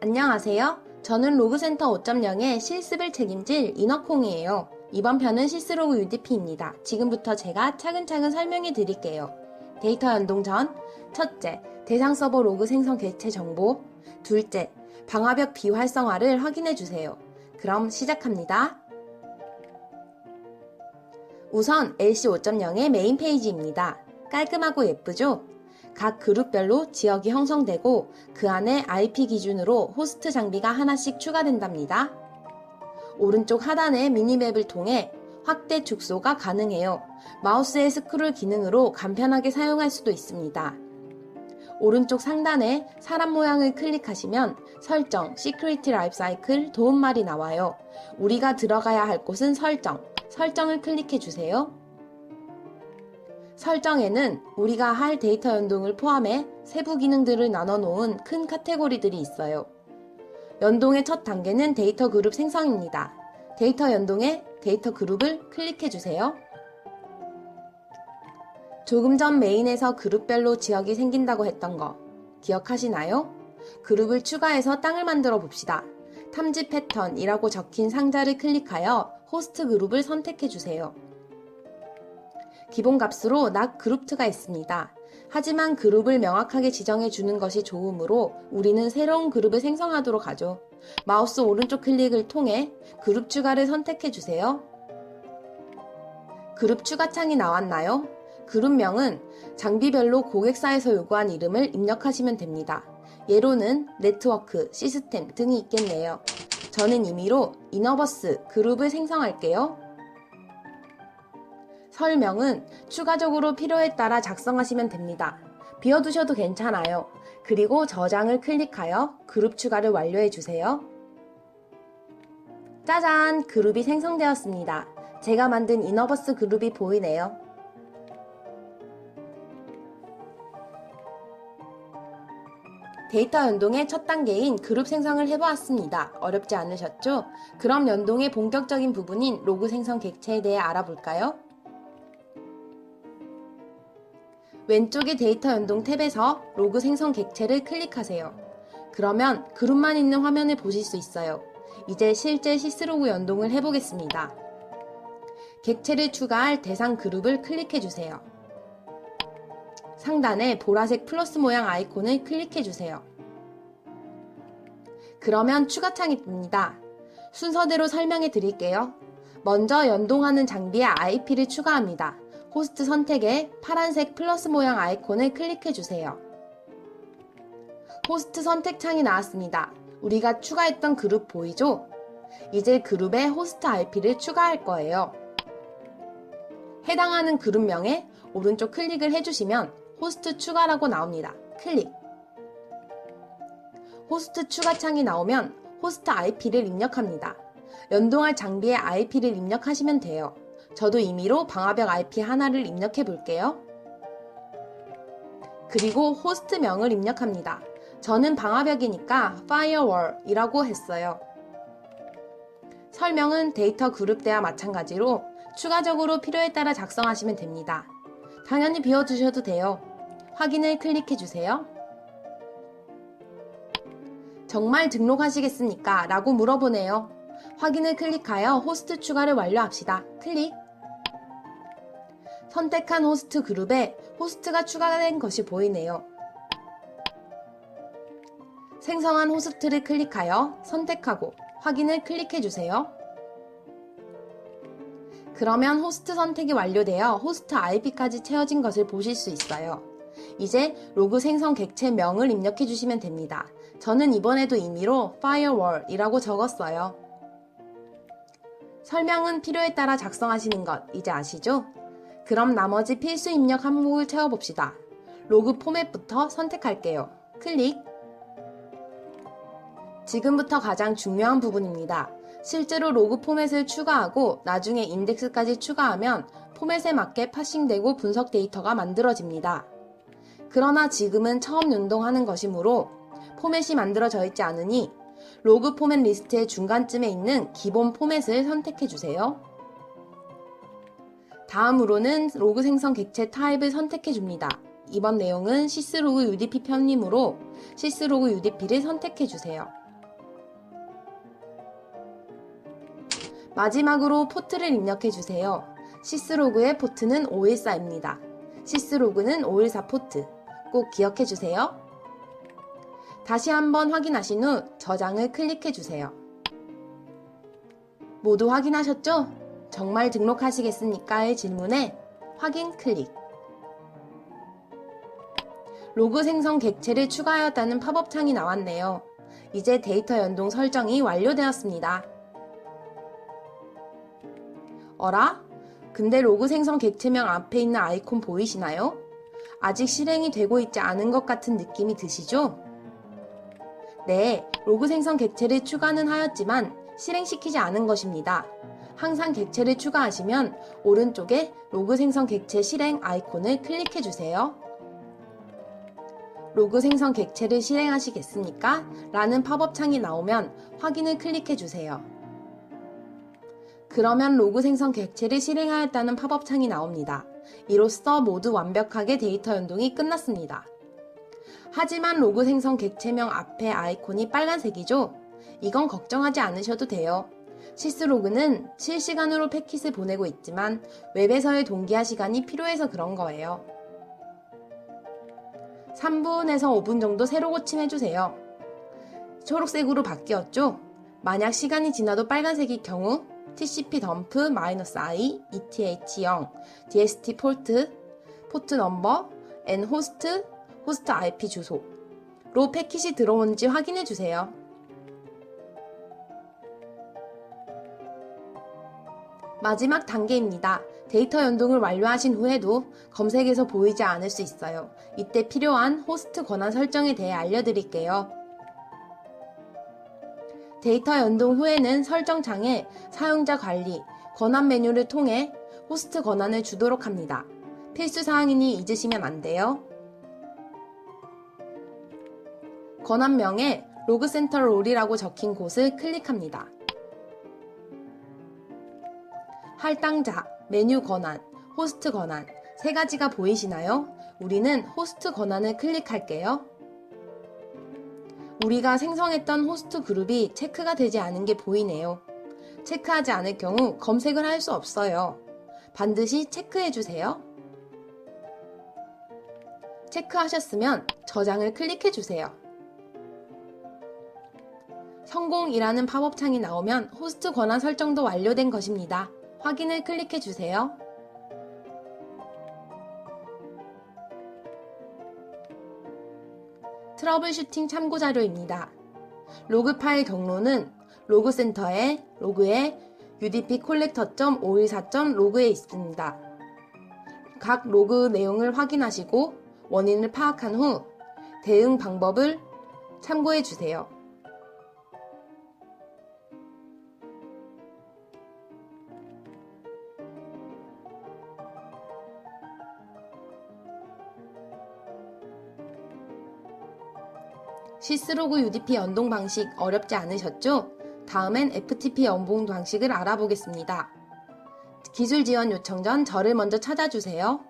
안녕하세요. 저는 로그센터 5.0의 실습을 책임질 인어콩이에요. 이번 편은 시스로그 UDP입니다. 지금부터 제가 차근차근 설명해 드릴게요. 데이터 연동 전, 첫째, 대상 서버 로그 생성 객체 정보, 둘째, 방화벽 비활성화를 확인해 주세요. 그럼 시작합니다. 우선 LC 5.0의 메인 페이지입니다. 깔끔하고 예쁘죠? 각 그룹별로 지역이 형성되고 그 안에 IP 기준으로 호스트 장비가 하나씩 추가된답니다. 오른쪽 하단의 미니맵을 통해 확대 축소가 가능해요. 마우스의 스크롤 기능으로 간편하게 사용할 수도 있습니다. 오른쪽 상단에 사람 모양을 클릭하시면 설정, 시큐리티 라이프 사이클 도움말이 나와요. 우리가 들어가야 할 곳은 설정을 클릭해 주세요. 설정에는 우리가 할 데이터 연동을 포함해 세부 기능들을 나눠 놓은 큰 카테고리들이 있어요. 연동의 첫 단계는 데이터 그룹 생성입니다. 데이터 연동에 데이터 그룹을 클릭해 주세요. 조금 전 메인에서 그룹별로 지역이 생긴다고 했던 거 기억하시나요? 그룹을 추가해서 땅을 만들어 봅시다. 탐지 패턴이라고 적힌 상자를 클릭하여 호스트 그룹을 선택해 주세요. 기본 값으로 not grouped가 있습니다. 하지만 그룹을 명확하게 지정해 주는 것이 좋으므로 우리는 새로운 그룹을 생성하도록 하죠. 마우스 오른쪽 클릭을 통해 그룹 추가를 선택해 주세요. 그룹 추가 창이 나왔나요? 그룹명은 장비별로 고객사에서 요구한 이름을 입력하시면 됩니다. 예로는 네트워크, 시스템 등이 있겠네요. 저는 임의로 이너버스 그룹을 생성할게요. 설명은 추가적으로 필요에 따라 작성하시면 됩니다. 비워두셔도 괜찮아요. 그리고 저장을 클릭하여 그룹 추가를 완료해 주세요. 짜잔! 그룹이 생성되었습니다. 제가 만든 이너버스 그룹이 보이네요. 데이터 연동의 첫 단계인 그룹 생성을 해보았습니다. 어렵지 않으셨죠? 그럼 연동의 본격적인 부분인 로그 생성 객체에 대해 알아볼까요? 왼쪽의 데이터 연동 탭에서 로그 생성 객체를 클릭하세요. 그러면 그룹만 있는 화면을 보실 수 있어요. 이제 실제 시스로그 연동을 해보겠습니다. 객체를 추가할 대상 그룹을 클릭해주세요. 상단에 보라색 플러스 모양 아이콘을 클릭해주세요. 그러면 추가 창이 뜹니다. 순서대로 설명해 드릴게요. 먼저 연동하는 장비에 IP를 추가합니다. 호스트 선택에 파란색 플러스 모양 아이콘을 클릭해 주세요. 호스트 선택 창이 나왔습니다. 우리가 추가했던 그룹 보이죠? 이제 그룹에 호스트 IP를 추가할 거예요. 해당하는 그룹명에 오른쪽 클릭을 해주시면 호스트 추가라고 나옵니다. 클릭. 호스트 추가 창이 나오면 호스트 IP를 입력합니다. 연동할 장비에 IP를 입력하시면 돼요. 저도 임의로 방화벽 IP 하나를 입력해 볼게요. 그리고 호스트명을 입력합니다. 저는 방화벽이니까 firewall이라고 했어요. 설명은 데이터 그룹 때와 마찬가지로 추가적으로 필요에 따라 작성하시면 됩니다. 당연히 비워두셔도 돼요. 확인을 클릭해 주세요. 정말 등록하시겠습니까? 라고 물어보네요. 확인을 클릭하여 호스트 추가를 완료합시다. 클릭. 선택한 호스트 그룹에 호스트가 추가된 것이 보이네요. 생성한 호스트를 클릭하여 선택하고 확인을 클릭해 주세요. 그러면 호스트 선택이 완료되어 호스트 IP까지 채워진 것을 보실 수 있어요. 이제 로그 생성 객체 명을 입력해 주시면 됩니다. 저는 이번에도 임의로 firewall이라고 적었어요. 설명은 필요에 따라 작성하시는 것 이제 아시죠? 그럼 나머지 필수 입력 항목을 채워봅시다. 로그 포맷부터 선택할게요. 클릭. 지금부터 가장 중요한 부분입니다. 실제로 로그 포맷을 추가하고 나중에 인덱스까지 추가하면 포맷에 맞게 파싱되고 분석 데이터가 만들어집니다. 그러나 지금은 처음 연동하는 것이므로 포맷이 만들어져 있지 않으니 로그 포맷 리스트의 중간쯤에 있는 기본 포맷을 선택해 주세요. 다음으로는 로그 생성 객체 타입을 선택해 줍니다. 이번 내용은 시스로그 UDP 편이므로 시스로그 UDP를 선택해 주세요. 마지막으로 포트를 입력해 주세요. 시스로그의 포트는 514입니다. 시스로그는 514 포트. 꼭 기억해 주세요. 다시 한번 확인하신 후 저장을 클릭해 주세요. 모두 확인하셨죠? 정말 등록하시겠습니까?의 질문에 확인 클릭. 로그 생성 객체를 추가하였다는 팝업 창이 나왔네요. 이제 데이터 연동 설정이 완료되었습니다. 어라? 근데 로그 생성 객체명 앞에 있는 아이콘 보이시나요? 아직 실행이 되고 있지 않은 것 같은 느낌이 드시죠? 네, 로그 생성 객체를 추가는 하였지만 실행시키지 않은 것입니다. 항상 객체를 추가하시면 오른쪽에 로그 생성 객체 실행 아이콘을 클릭해 주세요. 로그 생성 객체를 실행하시겠습니까? 라는 팝업 창이 나오면 확인을 클릭해 주세요. 그러면 로그 생성 객체를 실행하였다는 팝업 창이 나옵니다. 이로써 모두 완벽하게 데이터 연동이 끝났습니다. 하지만 로그 생성 객체명 앞에 아이콘이 빨간색이죠? 이건 걱정하지 않으셔도 돼요. 시스로그는 실시간으로 패킷을 보내고 있지만 웹에서의 동기화 시간이 필요해서 그런 거예요. 3분에서 5분 정도 새로 고침해주세요. 초록색으로 바뀌었죠? 만약 시간이 지나도 빨간색일 경우 TCP 덤프 -i ETH0 DST 포트 넘버 N 호스트 IP 주소로 패킷이 들어오는지 확인해 주세요. 마지막 단계입니다. 데이터 연동을 완료하신 후에도 검색에서 보이지 않을 수 있어요. 이때 필요한 호스트 권한 설정에 대해 알려드릴게요. 데이터 연동 후에는 설정창에 사용자 관리, 권한 메뉴를 통해 호스트 권한을 주도록 합니다. 필수사항이니 잊으시면 안 돼요. 권한명에 로그센터 롤이라고 적힌 곳을 클릭합니다. 할당자, 메뉴 권한, 호스트 권한 세 가지가 보이시나요? 우리는 호스트 권한을 클릭할게요. 우리가 생성했던 호스트 그룹이 체크가 되지 않은 게 보이네요. 체크하지 않을 경우 검색을 할 수 없어요. 반드시 체크해주세요. 체크하셨으면 저장을 클릭해주세요. 성공이라는 팝업 창이 나오면 호스트 권한 설정도 완료된 것입니다. 확인을 클릭해주세요. 트러블슈팅 참고자료입니다. 로그 파일 경로는 로그센터의 로그에 udp collector.514.log에 있습니다. 각 로그 내용을 확인하시고 원인을 파악한 후 대응 방법을 참고해 주세요. 시스로그 UDP 연동 방식 어렵지 않으셨죠? 다음엔 FTP 연동 방식을 알아보겠습니다. 기술 지원 요청 전 저를 먼저 찾아주세요.